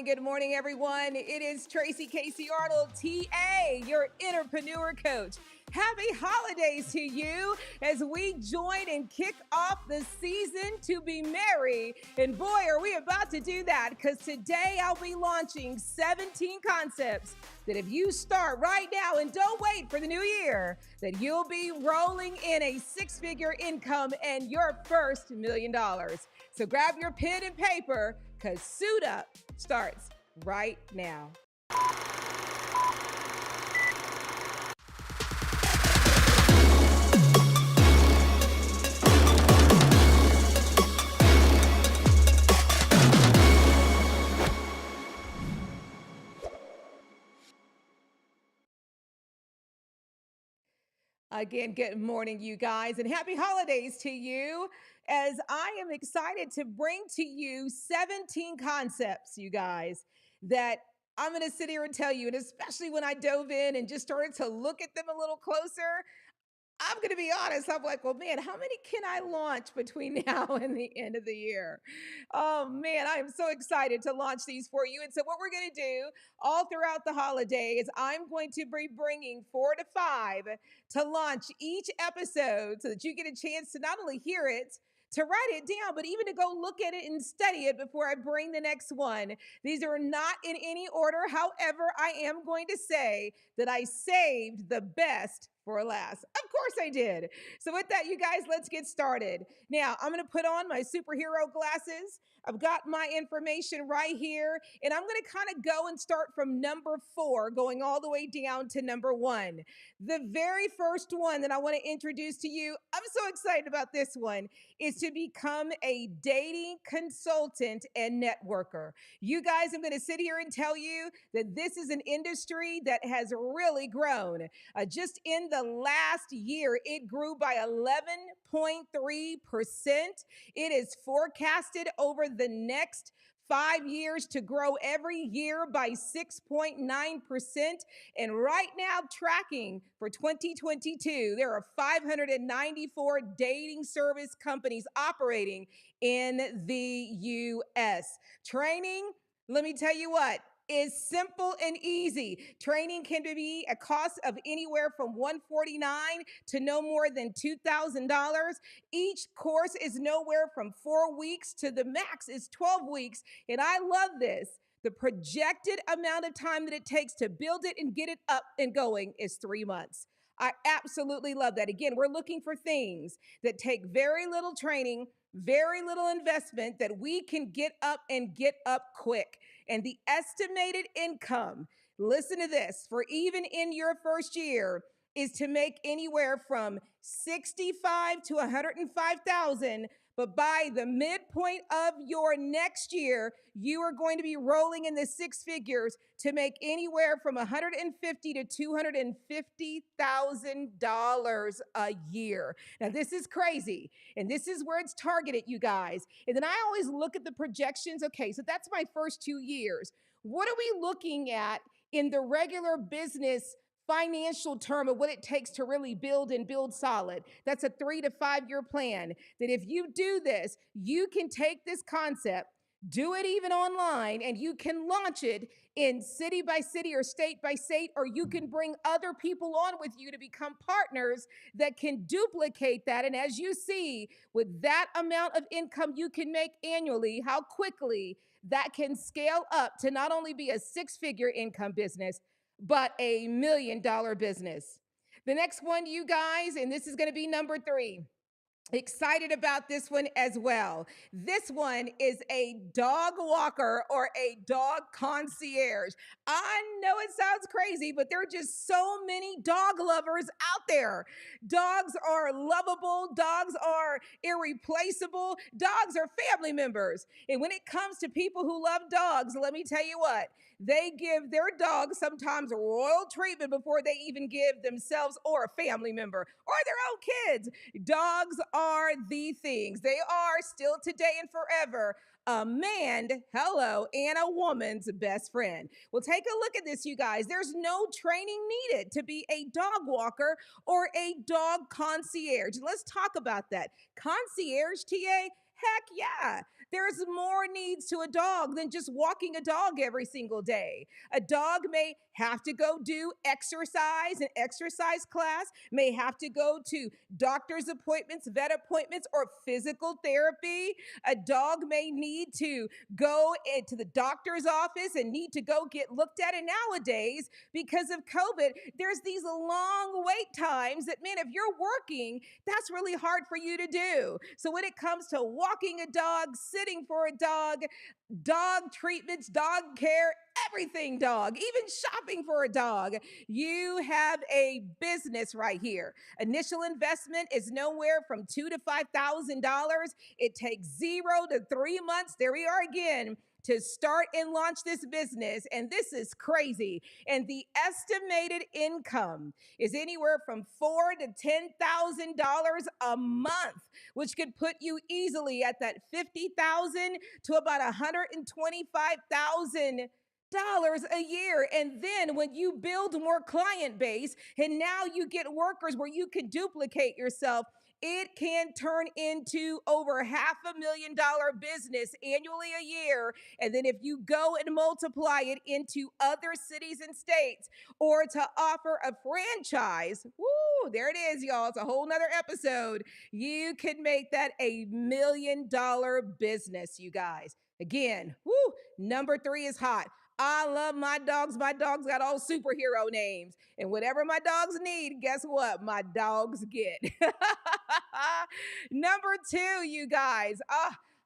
Good morning, everyone. It is Tracy Casey-Arnold, TA, your Innerpreneur Coach. Happy holidays to you as we join and kick off the season to be merry. And boy, are we about to do that, because today I'll be launching 17 concepts that if you start right now and don't wait for the new year, that you'll be rolling in a six-figure income and your first $1 million. So grab your pen and paper, because Suit Up starts right now. Again, good morning, you guys, and happy holidays to you, as I am excited to bring to you 17 concepts, you guys, that I'm going to sit here and tell you, and especially when I dove in and just started to look at them a little closer, I'm going to be honest. I'm like, well, man, how many can I launch between now and the end of the year? Oh, man, I am so excited to launch these for you. And so what we're going to do all throughout the holidays, I'm going to be bringing 4 to 5 to launch each episode so that you get a chance to not only hear it, to write it down, but even to go look at it and study it before I bring the next one. These are not in any order. However, I am going to say that I saved the best for last. Of course I did. So with that, you guys, let's get started. Now, I'm going to put on my superhero glasses. I've got my information right here, and I'm going to kind of go and start from number 4, going all the way down to number 1. The very first one that I want to introduce to you, I'm so excited about this one, is to become a dating consultant and networker. You guys, I'm going to sit here and tell you that this is an industry that has really grown. Just in the last year, it grew by 11.3%. It is forecasted over the next 5 years to grow every year by 6.9%. And right now, tracking for 2022, there are 594 dating service companies operating in the U.S. Training, let me tell you what, is simple and easy. Training can be a cost of anywhere from $149 to no more than $2,000. Each course is nowhere from 4 weeks to the max is 12 weeks. And I love this. The projected amount of time that it takes to build it and get it up and going is 3 months. I absolutely love that. Again, we're looking for things that take very little training, very little investment that we can get up and get up quick. And the estimated income, listen to this, for even in your first year is to make anywhere from 65 to 105,000, but by the midpoint of your next year, you are going to be rolling in the six figures to make anywhere from 150 to $250,000 a year. Now, this is crazy, and this is where it's targeted, you guys. And then I always look at the projections. Okay, so that's my first 2 years. What are we looking at in the regular business financial term of what it takes to really build and build solid? That's a 3 to 5 year plan. That if you do this, you can take this concept, do it even online, and you can launch it in city by city or state by state, or you can bring other people on with you to become partners that can duplicate that. And as you see, with that amount of income you can make annually, how quickly that can scale up to not only be a six-figure income business, but $1 million business. The next one, you guys, and this is going to be number 3. Excited about this one as well. This one is a dog walker or a dog concierge. I know it sounds crazy, but there are just so many dog lovers out there. Dogs are lovable, dogs are irreplaceable, dogs are family members. And when it comes to people who love dogs, let me tell you what, they give their dogs sometimes royal treatment before they even give themselves or a family member or their own kids. Dogs are the things. They are still today and forever a man, hello, and a woman's best friend. Well, take a look at this, you guys. There's no training needed to be a dog walker or a dog concierge. Let's talk about that. Concierge, TA? Heck yeah. There's more needs to a dog than just walking a dog every single day. A dog may have to go do exercise, an exercise class, may have to go to doctor's appointments, vet appointments, or physical therapy. A dog may need to go into the doctor's office and need to go get looked at. And nowadays, because of COVID, there's these long wait times that, man, if you're working, that's really hard for you to do. So when it comes to walking a dog, sitting for a dog, dog treatments, dog care, everything dog, even shopping for a dog, you have a business right here. Initial investment is nowhere from $2,000 to $5,000. It takes 0 to 3 months. There we are again, to start and launch this business. And this is crazy. And the estimated income is anywhere from $4,000 to $10,000 a month, which could put you easily at that $50,000 to about $125,000 a year. And then when you build more client base and now you get workers where you can duplicate yourself, it can turn into over $500,000 business annually a year. And then if you go and multiply it into other cities and states, or to offer a franchise, woo, there it is, y'all. It's a whole nother episode. You can make that $1 million business, you guys. Again, woo, number 3 is hot. I love my dogs. My dogs got all superhero names. And whatever my dogs need, guess what? My dogs get. Number 2, you guys.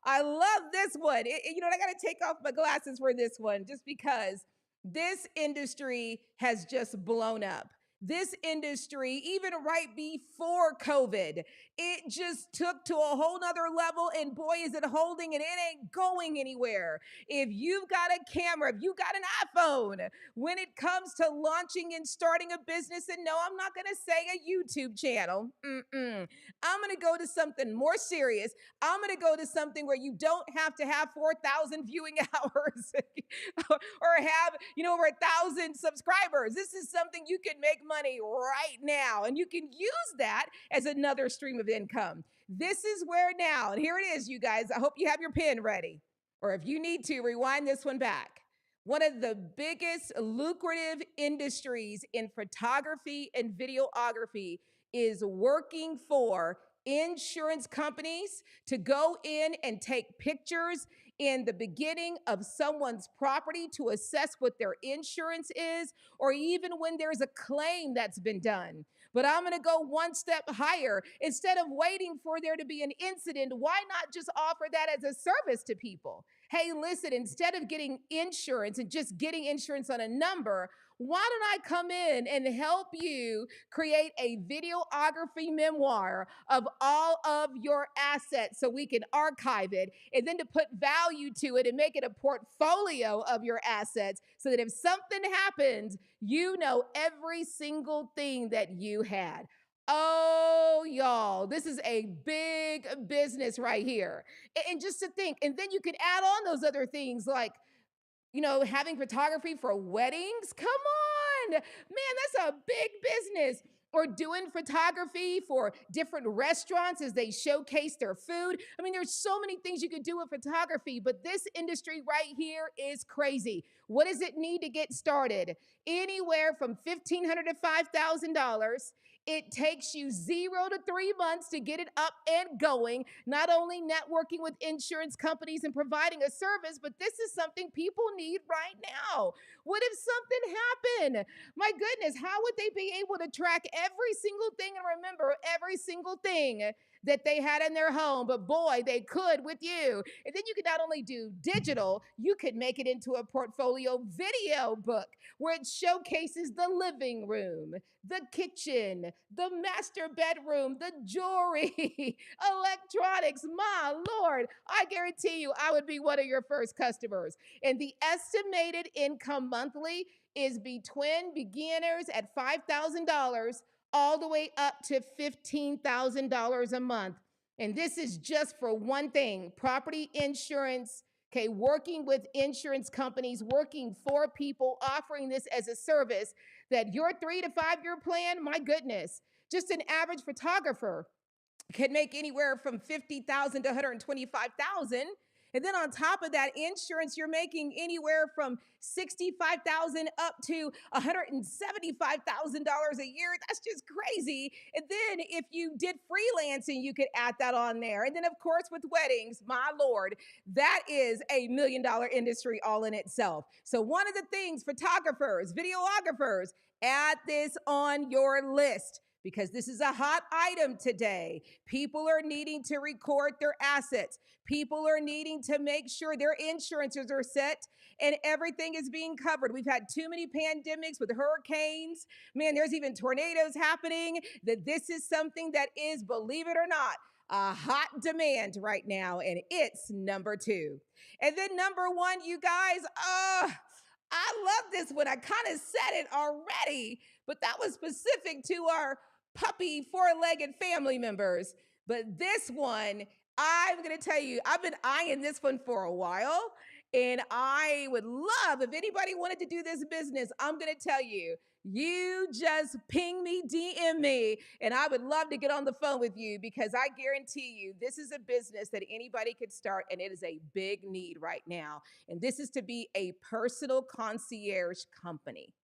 I love this one. I got to take off my glasses for this one just because this industry has just blown up. This industry, even right before COVID, it just took to a whole nother level, and boy, is it holding, and it ain't going anywhere. If you've got a camera, if you got an iPhone, when it comes to launching and starting a business, and no, I'm not going to say a YouTube channel. I'm going to go to something more serious. I'm going to go to something where you don't have to have 4,000 viewing hours or have, over 1,000 subscribers. This is something you can make money right now, and you can use that as another stream of income. This is where now, and here it is, you guys. I hope you have your pen ready, or if you need to, rewind this one back. One of the biggest lucrative industries in photography and videography is working for insurance companies to go in and take pictures in the beginning of someone's property to assess what their insurance is, or even when there's a claim that's been done. But I'm going to go one step higher. Instead of waiting for there to be an incident, why not just offer that as a service to people? Hey, listen, instead of getting insurance and just getting insurance on a number, why don't I come in and help you create a videography memoir of all of your assets so we can archive it and then to put value to it and make it a portfolio of your assets so that if something happens, you know every single thing that you had. Oh, y'all, this is a big business right here. And just to think, and then you can add on those other things like having photography for weddings. Come on, man, that's a big business. Or doing photography for different restaurants as they showcase their food. I mean, there's so many things you could do with photography, but this industry right here is crazy. What does it need to get started? Anywhere from $1,500 to $5,000. It takes you 0 to 3 months to get it up and going, not only networking with insurance companies and providing a service, but this is something people need right now. What if something happened? My goodness, how would they be able to track every single thing and remember every single thing that they had in their home? But boy, they could with you. And then you could not only do digital, you could make it into a portfolio video book where it showcases the living room, the kitchen, the master bedroom, the jewelry, electronics. My Lord, I guarantee you I would be one of your first customers. And the estimated income monthly is between beginners at $5,000 all the way up to $15,000 a month. And this is just for one thing, property insurance. Okay, working with insurance companies, working for people, offering this as a service that your 3 to 5 year plan, my goodness, just an average photographer can make anywhere from 50,000 to 125,000. And then on top of that, insurance, you're making anywhere from 65,000 up to $175,000 a year. That's just crazy. And then if you did freelancing, you could add that on there. And then of course with weddings, my Lord, that is a $1 million industry all in itself. So one of the things, photographers, videographers, add this on your list because this is a hot item today. People are needing to record their assets. People are needing to make sure their insurances are set and everything is being covered. We've had too many pandemics with hurricanes. Man, there's even tornadoes happening. That this is something that is, believe it or not, a hot demand right now, and it's number 2. And then number 1, you guys, I love this one. I kind of said it already, but that was specific to our puppy 4-legged family members. But this one, I'm going to tell you, I've been eyeing this one for a while. And I would love, if anybody wanted to do this business, I'm going to tell you, you just ping me, DM me, and I would love to get on the phone with you because I guarantee you this is a business that anybody could start and it is a big need right now. And this is to be a personal concierge company.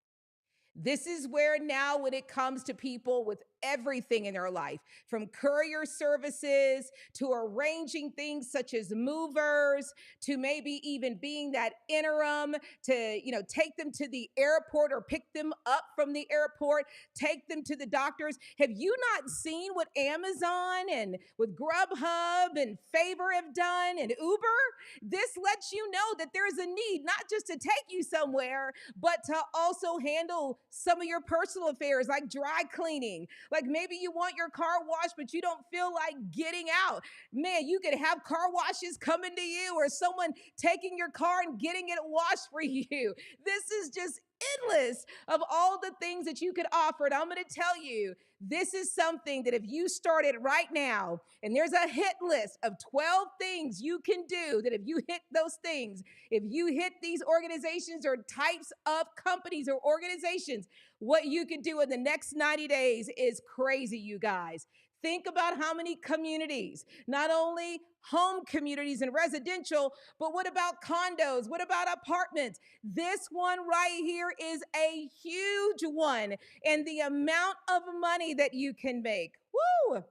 This is where now when it comes to people with everything in their life, from courier services to arranging things such as movers, to maybe even being that interim to, take them to the airport or pick them up from the airport, take them to the doctors. Have you not seen what Amazon and with Grubhub and Favor have done and Uber? This lets you know that there is a need, not just to take you somewhere, but to also handle some of your personal affairs like dry cleaning. Like maybe you want your car washed, but you don't feel like getting out. Man, you could have car washes coming to you or someone taking your car and getting it washed for you. This is just endless of all the things that you could offer. And I'm going to tell you, this is something that if you started right now, and there's a hit list of 12 things you can do, that if you hit those things, if you hit these organizations or types of companies or organizations, what you could do in the next 90 days is crazy, you guys. Think about how many communities, not only home communities and residential, but what about condos? What about apartments? This one right here is a huge one. And the amount of money that you can make. Woo!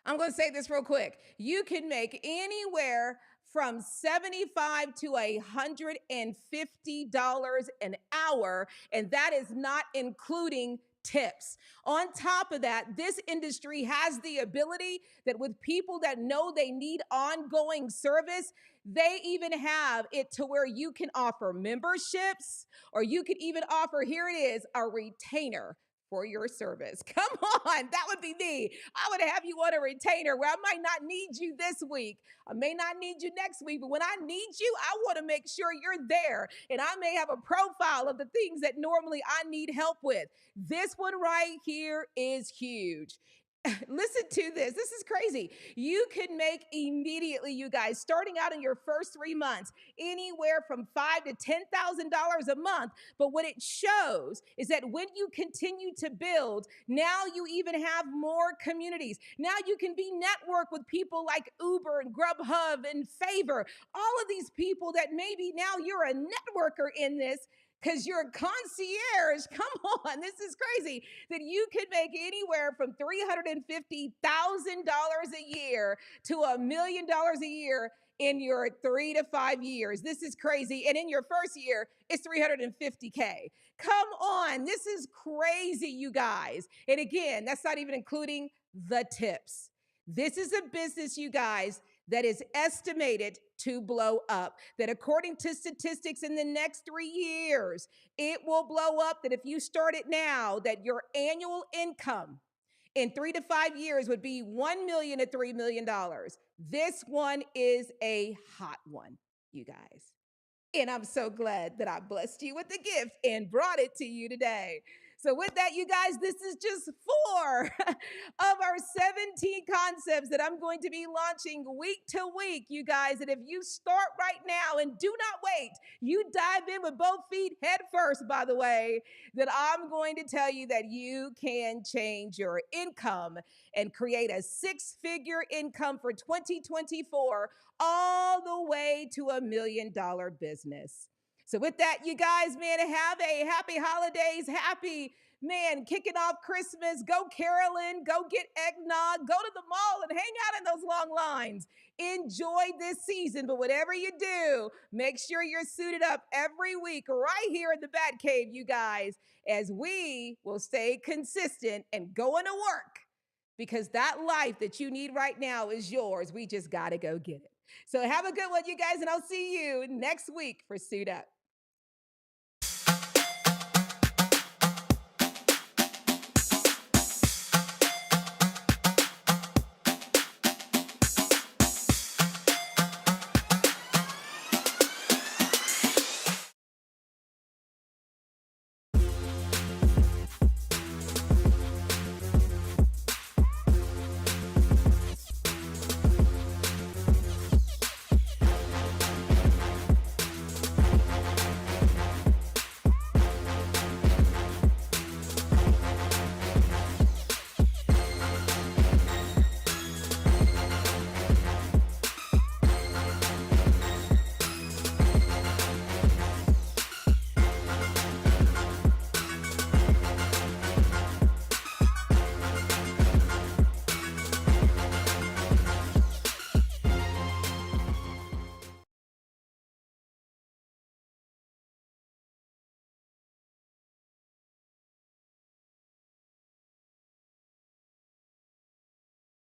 I'm going to say this real quick. You can make anywhere from $75 to $150 an hour, and that is not including tips. On top of that, this industry has the ability that with people that know they need ongoing service, they even have it to where you can offer memberships, or you could even offer, here it is, a retainer for your service. Come on, that would be me. I would have you on a retainer where I might not need you this week. I may not need you next week, but when I need you, I want to make sure you're there. And I may have a profile of the things that normally I need help with. This one right here is huge. Listen to this. This is crazy. You can make immediately, you guys, starting out in your first 3 months, anywhere from $5,000 to $10,000 a month. But what it shows is that when you continue to build, now you even have more communities. Now you can be networked with people like Uber and Grubhub and Favor. All of these people that maybe now you're a networker in this because you're a concierge. Come on, this is crazy that you could make anywhere from $350,000 a year to $1 million a year in your 3 to 5 years. This is crazy. And in your first year, it's 350K. Come on, this is crazy, you guys. And again, that's not even including the tips. This is a business, you guys, that is estimated to blow up. That according to statistics in the next 3 years, it will blow up. That if you start it now, that your annual income in 3 to 5 years would be $1 million to $3 million. This one is a hot one, you guys. And I'm so glad that I blessed you with the gift and brought it to you today. So, with that, you guys, this is just 4 of our 17 concepts that I'm going to be launching week to week, you guys. And if you start right now and do not wait, you dive in with both feet head first, by the way, that I'm going to tell you that you can change your income and create a 6-figure income for 2024 all the way to $1 million business. So with that, you guys, man, have a happy holidays, happy, man, kicking off Christmas. Go caroling, go get eggnog, go to the mall and hang out in those long lines. Enjoy this season, but whatever you do, make sure you're suited up every week right here in the Bat Cave, you guys, as we will stay consistent and going to work, because that life that you need right now is yours. We just got to go get it. So have a good one, you guys, and I'll see you next week for Suit Up.